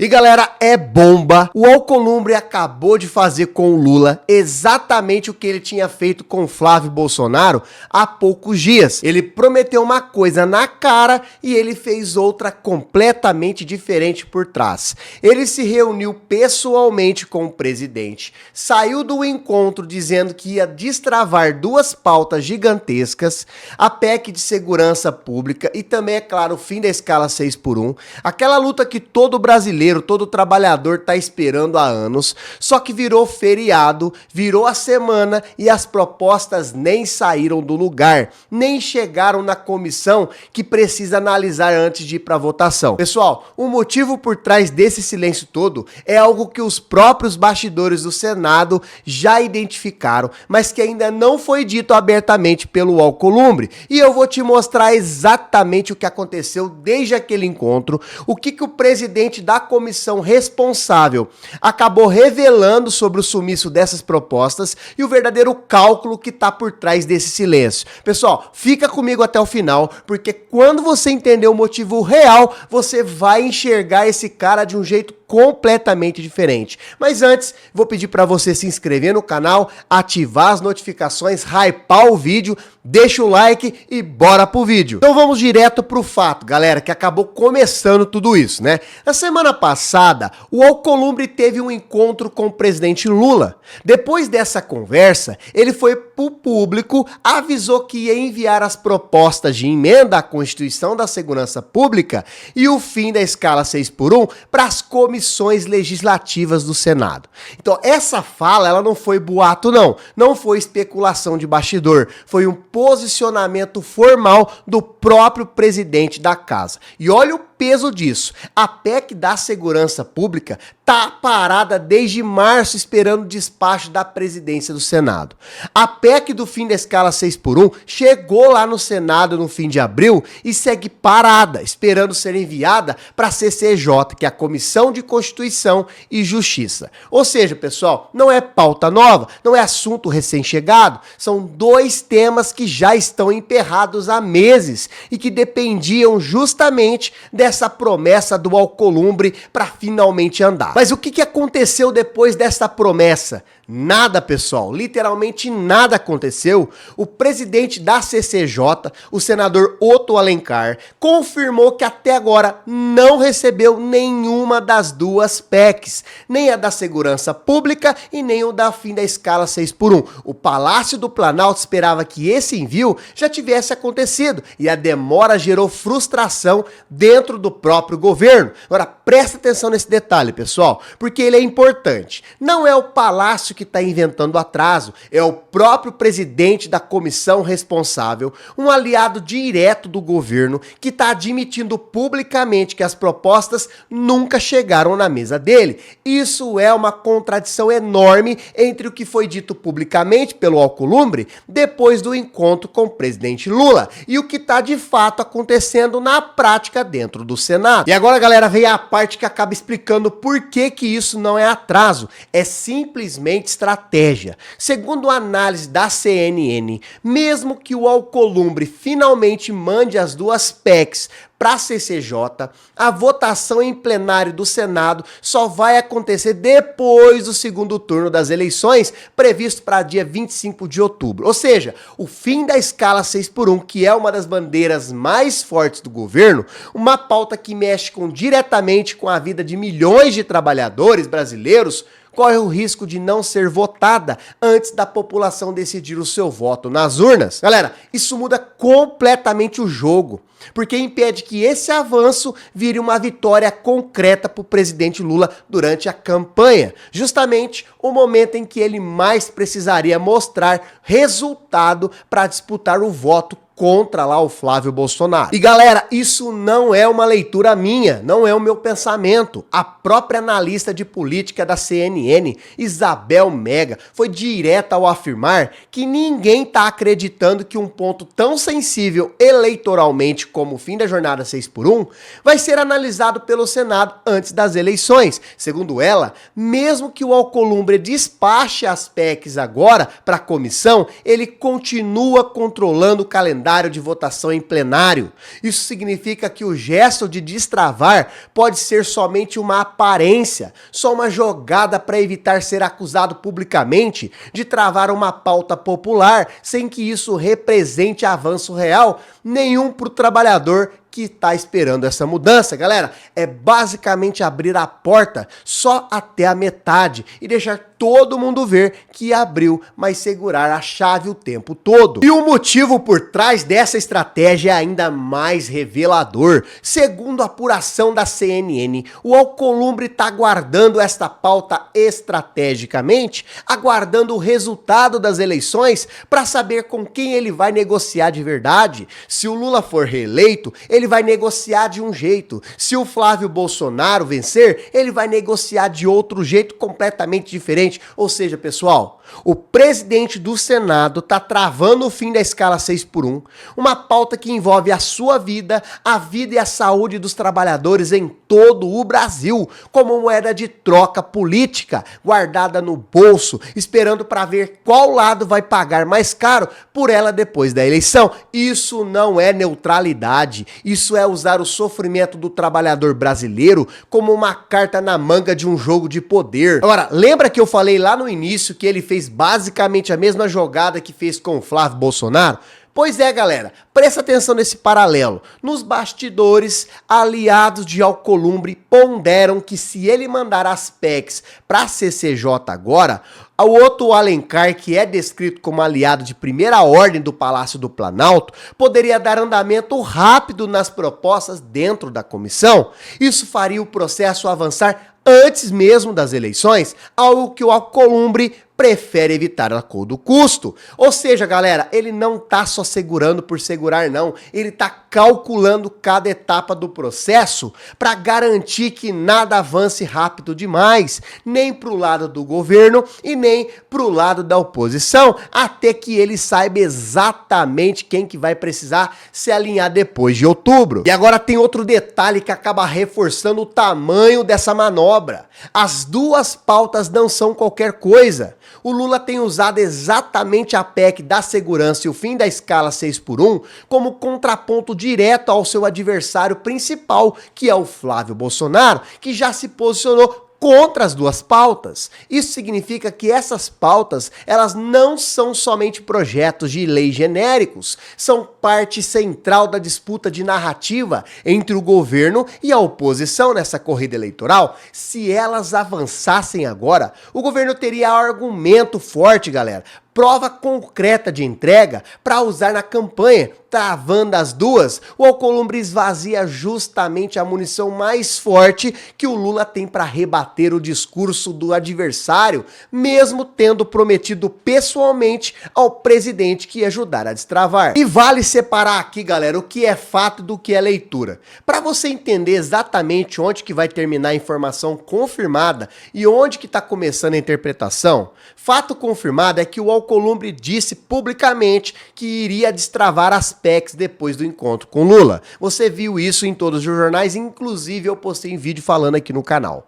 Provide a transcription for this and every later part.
E galera, é bomba! O Alcolumbre acabou de fazer com o Lula exatamente o que ele tinha feito com Flávio Bolsonaro há poucos dias. Ele prometeu uma coisa na cara e ele fez outra completamente diferente por trás. Ele se reuniu pessoalmente com o presidente, saiu do encontro dizendo que ia destravar duas pautas gigantescas, a PEC de segurança pública e também, é claro, o fim da escala 6x1, aquela luta que todo brasileiro, todo trabalhador tá esperando há anos, só que virou feriado, virou a semana e as propostas nem saíram do lugar, nem chegaram na comissão que precisa analisar antes de ir para votação. Pessoal, o motivo por trás desse silêncio todo é algo que os próprios bastidores do Senado já identificaram, mas que ainda não foi dito abertamente pelo Alcolumbre. E eu vou te mostrar exatamente o que aconteceu desde aquele encontro, o que o presidente da comissão responsável acabou revelando sobre o sumiço dessas propostas e o verdadeiro cálculo que está por trás desse silêncio. Pessoal, fica comigo até o final, porque quando você entender o motivo real, você vai enxergar esse cara de um jeito completamente diferente. Mas antes, vou pedir para você se inscrever no canal, ativar as notificações, hypar o vídeo, deixa o like e bora pro vídeo. Então vamos direto pro fato, galera, que acabou começando tudo isso, né? Na semana passada, o Alcolumbre teve um encontro com o presidente Lula. Depois dessa conversa, ele foi pro público, avisou que ia enviar as propostas de emenda à Constituição da Segurança Pública e o fim da escala 6x1 para as comissões legislativas do Senado. Então, essa fala, ela não foi boato, não foi especulação de bastidor, foi um posicionamento formal do próprio presidente da casa. E olha o peso disso. A PEC da segurança pública tá parada desde março esperando o despacho da presidência do Senado. A PEC do fim da escala 6x1 chegou lá no Senado no fim de abril e segue parada, esperando ser enviada para a CCJ, que é a Comissão de Constituição e Justiça. Ou seja, pessoal, não é pauta nova, não é assunto recém-chegado, são dois temas que já estão emperrados há meses e que dependiam justamente dessa promessa do Alcolumbre para finalmente andar. Mas o que aconteceu depois dessa promessa? Nada, pessoal, literalmente nada aconteceu. O presidente da CCJ, o senador Otto Alencar, confirmou que até agora não recebeu nenhuma das duas PECs, nem a da segurança pública e nem o da fim da escala 6x1. O Palácio do Planalto esperava que esse envio já tivesse acontecido e a demora gerou frustração dentro do próprio governo. Agora, presta atenção nesse detalhe, pessoal, porque ele é importante. Não é o Palácio que está inventando atraso, é o próprio presidente da comissão responsável, um aliado direto do governo, que está admitindo publicamente que as propostas nunca chegaram na mesa dele. Isso é uma contradição enorme entre o que foi dito publicamente pelo Alcolumbre depois do encontro com o presidente Lula e o que está de fato acontecendo na prática dentro do Senado. E agora, galera, vem a parte que acaba explicando por que isso não é atraso, é simplesmente estratégia. Segundo a análise da CNN, mesmo que o Alcolumbre finalmente mande as duas PECs para a CCJ, a votação em plenário do Senado só vai acontecer depois do segundo turno das eleições, previsto para dia 25 de outubro. Ou seja, o fim da escala 6x1, que é uma das bandeiras mais fortes do governo, uma pauta que mexe diretamente com a vida de milhões de trabalhadores brasileiros, corre o risco de não ser votada antes da população decidir o seu voto nas urnas. Galera, isso muda completamente o jogo, porque impede que esse avanço vire uma vitória concreta para o presidente Lula durante a campanha, justamente o momento em que ele mais precisaria mostrar resultado para disputar o voto contra lá o Flávio Bolsonaro. E galera, isso não é uma leitura minha, não é o meu pensamento. A própria analista de política da CNN, Isabel Mega, foi direta ao afirmar que ninguém está acreditando que um ponto tão sensível eleitoralmente como o fim da jornada 6x1, vai ser analisado pelo Senado antes das eleições. Segundo ela, mesmo que o Alcolumbre despache as PECs agora para a comissão, ele continua controlando o calendário de votação em plenário. Isso significa que o gesto de destravar pode ser somente uma aparência, só uma jogada para evitar ser acusado publicamente de travar uma pauta popular, sem que isso represente avanço real nenhum para o trabalhador que está esperando essa mudança. Galera, é basicamente abrir a porta só até a metade e deixar todo mundo ver que abriu, mas segurar a chave o tempo todo. E o motivo por trás dessa estratégia é ainda mais revelador. Segundo a apuração da CNN, o Alcolumbre está guardando esta pauta estrategicamente, aguardando o resultado das eleições para saber com quem ele vai negociar de verdade. Se o Lula for reeleito, ele vai negociar de um jeito. Se o Flávio Bolsonaro vencer, ele vai negociar de outro jeito completamente diferente. Ou seja, pessoal, o presidente do Senado está travando o fim da escala 6x1, uma pauta que envolve a sua vida, a vida e a saúde dos trabalhadores em todo o Brasil, como moeda de troca política, guardada no bolso, esperando para ver qual lado vai pagar mais caro por ela depois da eleição. Isso não é neutralidade, isso é usar o sofrimento do trabalhador brasileiro como uma carta na manga de um jogo de poder. Agora, lembra que eu falei lá no início que ele fez basicamente a mesma jogada que fez com o Flávio Bolsonaro? Pois é, galera, presta atenção nesse paralelo. Nos bastidores, aliados de Alcolumbre ponderam que se ele mandar as PECs para a CCJ agora, o Otto Alencar, que é descrito como aliado de primeira ordem do Palácio do Planalto, poderia dar andamento rápido nas propostas dentro da comissão. Isso faria o processo avançar antes mesmo das eleições, algo que o Alcolumbre prefere evitar a todo custo. Ou seja, galera, ele não tá só segurando por segurar, não. Ele tá calculando cada etapa do processo para garantir que nada avance rápido demais, nem pro lado do governo e nem pro lado da oposição, até que ele saiba exatamente quem que vai precisar se alinhar depois de outubro. E agora tem outro detalhe que acaba reforçando o tamanho dessa manobra. As duas pautas não são qualquer coisa. O Lula tem usado exatamente a PEC da segurança e o fim da escala 6x1 como contraponto direto ao seu adversário principal, que é o Flávio Bolsonaro, que já se posicionou contra as duas pautas. Isso significa que essas pautas, elas não são somente projetos de lei genéricos, são parte central da disputa de narrativa entre o governo e a oposição nessa corrida eleitoral. Se elas avançassem agora, o governo teria argumento forte, galera, prova concreta de entrega para usar na campanha. Travando as duas, o Alcolumbre esvazia justamente a munição mais forte que o Lula tem para rebater o discurso do adversário, mesmo tendo prometido pessoalmente ao presidente que ia ajudar a destravar. E vale separar aqui, galera, o que é fato do que é leitura. Para você entender exatamente onde que vai terminar a informação confirmada e onde que está começando a interpretação, fato confirmado é que o Alcolumbre disse publicamente que iria destravar as PECs depois do encontro com Lula. Você viu isso em todos os jornais, inclusive eu postei um vídeo falando aqui no canal.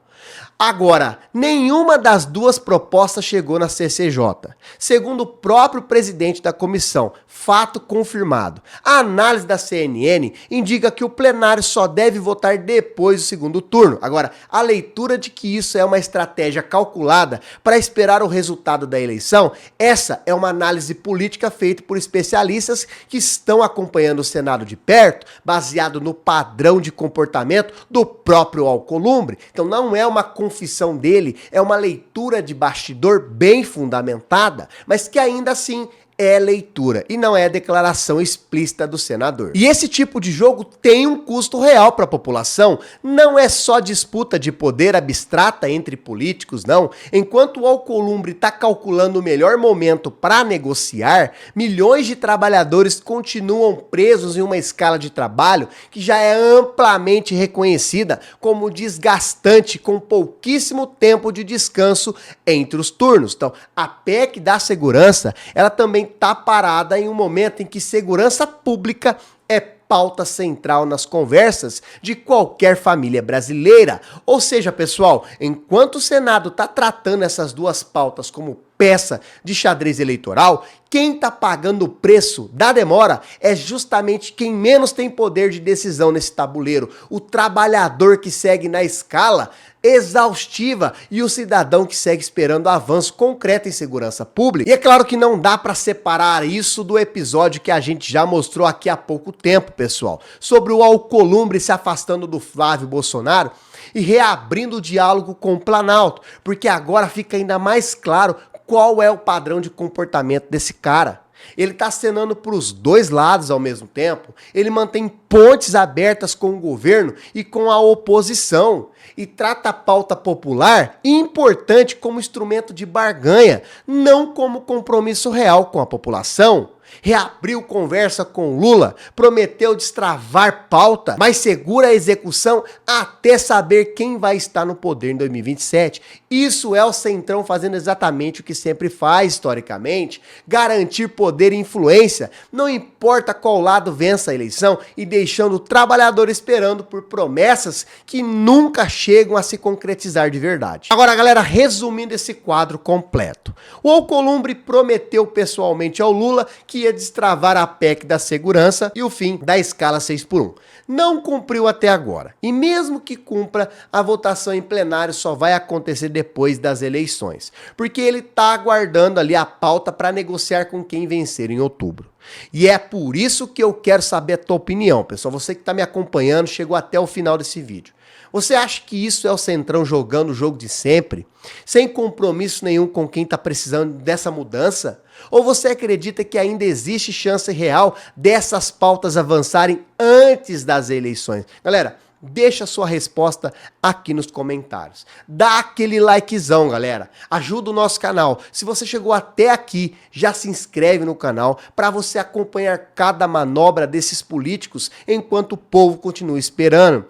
Agora, nenhuma das duas propostas chegou na CCJ. Segundo o próprio presidente da comissão, fato confirmado. A análise da CNN indica que o plenário só deve votar depois do segundo turno. Agora, a leitura de que isso é uma estratégia calculada para esperar o resultado da eleição, essa é uma análise política feita por especialistas que estão acompanhando o Senado de perto, baseado no padrão de comportamento do próprio Alcolumbre. Então não é uma confissão dele, é uma leitura de bastidor bem fundamentada, mas que ainda assim é leitura e não é declaração explícita do senador. E esse tipo de jogo tem um custo real para a população, não é só disputa de poder abstrata entre políticos, não. Enquanto o Alcolumbre está calculando o melhor momento para negociar, milhões de trabalhadores continuam presos em uma escala de trabalho que já é amplamente reconhecida como desgastante, com pouquíssimo tempo de descanso entre os turnos. Então, a PEC da segurança, ela também está parada em um momento em que segurança pública é pauta central nas conversas de qualquer família brasileira. Ou seja, pessoal, enquanto o Senado está tratando essas duas pautas como peça de xadrez eleitoral, quem está pagando o preço da demora é justamente quem menos tem poder de decisão nesse tabuleiro, o trabalhador que segue na escala exaustiva e o cidadão que segue esperando avanço concreto em segurança pública. E é claro que não dá para separar isso do episódio que a gente já mostrou aqui há pouco tempo, pessoal, sobre o Alcolumbre se afastando do Flávio Bolsonaro e reabrindo o diálogo com o Planalto, porque agora fica ainda mais claro qual é o padrão de comportamento desse cara. Ele está acenando para os dois lados ao mesmo tempo, ele mantém pontes abertas com o governo e com a oposição, e trata a pauta popular importante como instrumento de barganha, não como compromisso real com a população. Reabriu conversa com Lula, prometeu destravar pauta, mas segura a execução até saber quem vai estar no poder em 2027. Isso é o Centrão fazendo exatamente o que sempre faz historicamente, garantir poder e influência, não importa qual lado vença a eleição e deixando o trabalhador esperando por promessas que nunca chegam a se concretizar de verdade. Agora, galera, resumindo esse quadro completo, o Alcolumbre prometeu pessoalmente ao Lula que ia destravar a PEC da segurança e o fim da escala 6x1. Não cumpriu até agora. E mesmo que cumpra, a votação em plenário só vai acontecer depois das eleições, porque ele está aguardando ali a pauta para negociar com quem vencer em outubro. E é por isso que eu quero saber a tua opinião, pessoal. Você que está me acompanhando, chegou até o final desse vídeo. Você acha que isso é o Centrão jogando o jogo de sempre, sem compromisso nenhum com quem está precisando dessa mudança? Ou você acredita que ainda existe chance real dessas pautas avançarem antes das eleições? Galera, deixa a sua resposta aqui nos comentários. Dá aquele likezão, galera. Ajuda o nosso canal. Se você chegou até aqui, já se inscreve no canal para você acompanhar cada manobra desses políticos enquanto o povo continua esperando.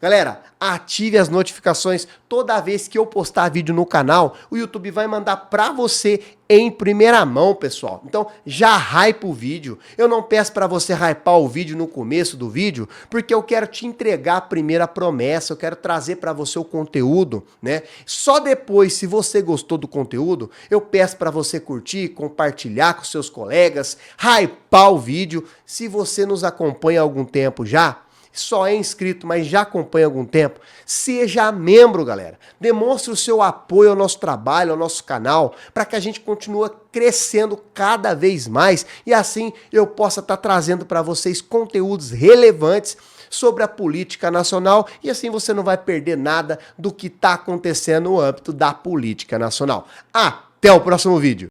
Galera, ative as notificações. Toda vez que eu postar vídeo no canal, o YouTube vai mandar pra você em primeira mão, pessoal. Então, já hypa o vídeo. Eu não peço pra você hypar o vídeo no começo do vídeo, porque eu quero te entregar a primeira promessa, eu quero trazer pra você o conteúdo, né? Só depois, se você gostou do conteúdo, eu peço pra você curtir, compartilhar com seus colegas, hypar o vídeo. Se você nos acompanha há algum tempo já, só é inscrito, mas já acompanha há algum tempo, seja membro, galera. Demonstre o seu apoio ao nosso trabalho, ao nosso canal, para que a gente continue crescendo cada vez mais e assim eu possa estar trazendo para vocês conteúdos relevantes sobre a política nacional e assim você não vai perder nada do que está acontecendo no âmbito da política nacional. Até o próximo vídeo.